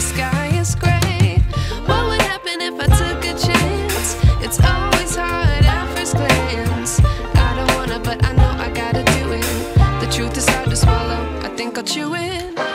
the sky is gray. What would happen if I took a chance? It's always hard at first glance. I don't wanna, but I know I gotta do it. The truth is hard to swallow, I think I'll chew it.